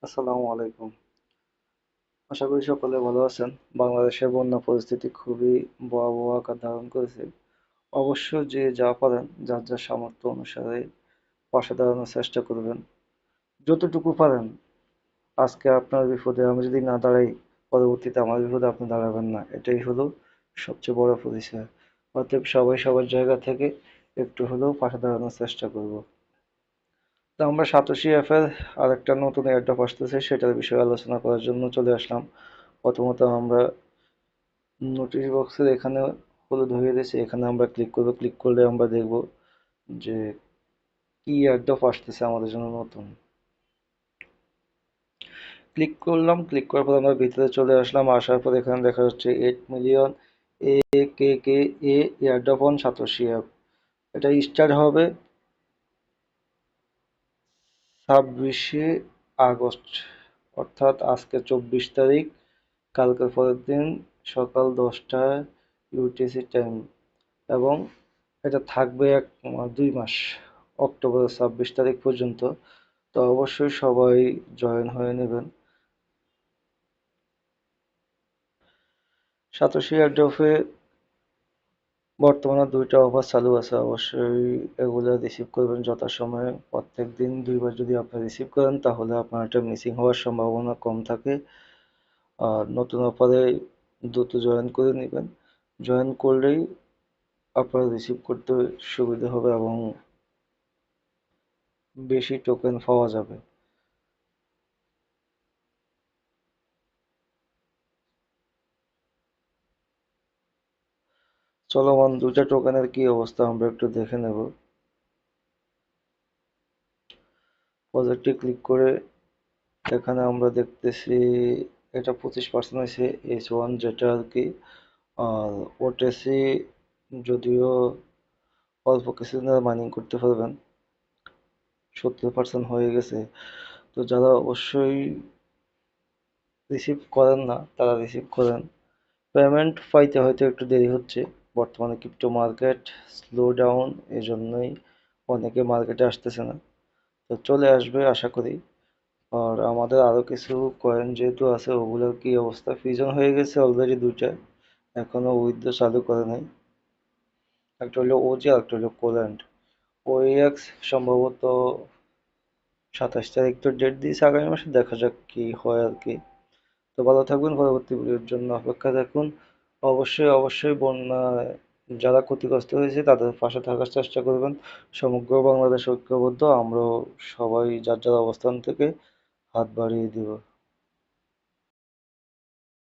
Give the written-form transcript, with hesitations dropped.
আসসালামু আলাইকুম। আশা করি সকলে ভালো আছেন। বাংলাদেশের বন্যা পরিস্থিতি খুবই ভয়াবহ আকার ধারণ করেছে। অবশ্য যে যা পারেন যার যার সামর্থ্য অনুসারে পাশে দাঁড়ানোর চেষ্টা করবেন। যতটুকু পারেন। আজকে আপনার বিপদে আমি যদি না দাঁড়াই, পরবর্তীতে আমার বিপদে আপনি দাঁড়াবেন না। এটাই হলো সবচেয়ে বড় পরিচয়। অতএব সবাই সবার জায়গা থেকে একটু হলেও পাশে দাঁড়ানোর চেষ্টা করব। তো আমরা সাতোশি অ্যাপের আরেকটা নতুন এয়ারড্রপ আসতেছে, সেটার বিষয়ে আলোচনা করার জন্য চলে আসলাম। প্রথমত আমরা নোটিশ বক্সের এখানে হলুদ হয়ে গেছে, এখানে আমরা ক্লিক করব। ক্লিক করলে আমরা দেখব যে কি এয়ারড্রপ আসতেছে আমাদের জন্য নতুন। ক্লিক করলাম, ক্লিক করার পর আমরা ভিতরে চলে আসলাম। আসার পর এখানে দেখা যাচ্ছে 8 million AKK airdrop on satoshi app. এটা স্টার্ট হবে 26শে আগস্ট, অর্থাৎ আজকে 24 তারিখ, কালকের পরের দিন সকাল 10টায় ইউটিসি টাইম। এবং এটা থাকবে 2 মাস, অক্টোবরের 26 তারিখ পর্যন্ত। তো অবশ্যই সবাই জয়েন হয়ে নেবেন। সাতোশি এয়ারড্রপে বর্তমানে 2টা অফার চালু আছে, অবশ্যই এগুলো রিসিভ করবেন যথাসময়ে। প্রত্যেক দিন 2বার যদি আপনি রিসিভ করেন তাহলে আপনার এটা মিসিং হওয়ার সম্ভাবনা কম থাকে। আর নতুন অফারে দ্রুত জয়েন করে নেবেন। জয়েন করলেই আপনার রিসিভ করতে সুবিধা হবে এবং বেশি টোকেন পাওয়া যাবে। চলমান 2টা টোকেনের কি অবস্থা আমরা একটু দেখে নেব। প্রজেক্টে ক্লিক করে এখানে আমরা দেখতেছি এটা 25% হয়েছে H1, যেটা আর কি। আর ওটিসি যদিও অল্প কিছুদিনের মাইনিং করতে পারবেন, 70% হয়ে গেছে। তো যারা অবশ্যই রিসিভ করেন না তারা রিসিভ করেন। পেমেন্ট পাইতে হয়তো একটু দেরি হচ্ছে, বর্তমানে ক্রিপ্টো মার্কেট স্লো ডাউন, এই জন্যই অনেকে মার্কেটে আসতেছে না। তো চলে আসবে আশা করি। আর আমাদের আরো কিছু কয়েন যেহেতু আছে, ওগুলোর কি অবস্থা? ফিউশন হয়ে গেছে অলরেডি 2টা, এখনো উইথড্র চালু করে নাই। একটা হলো ওজি আর একটা হলো কোল্যান্ড। ওএক্স সম্ভবত 27 তারিখ তো ডেট দিয়েছে আগামী মাসে, দেখা যাক কি হয় আর কি। তো ভালো থাকবেন, পরবর্তী ভিডিওর জন্য অপেক্ষা থাকুন। অবশ্যই অবশ্যই বন্যায় যারা ক্ষতিগ্রস্ত হয়েছে তাদের পাশে থাকার চেষ্টা করবেন। সমগ্র বাংলাদেশ ঐক্যবদ্ধ, আমরাও সবাই যার যার অবস্থান থেকে হাত বাড়িয়ে দিব।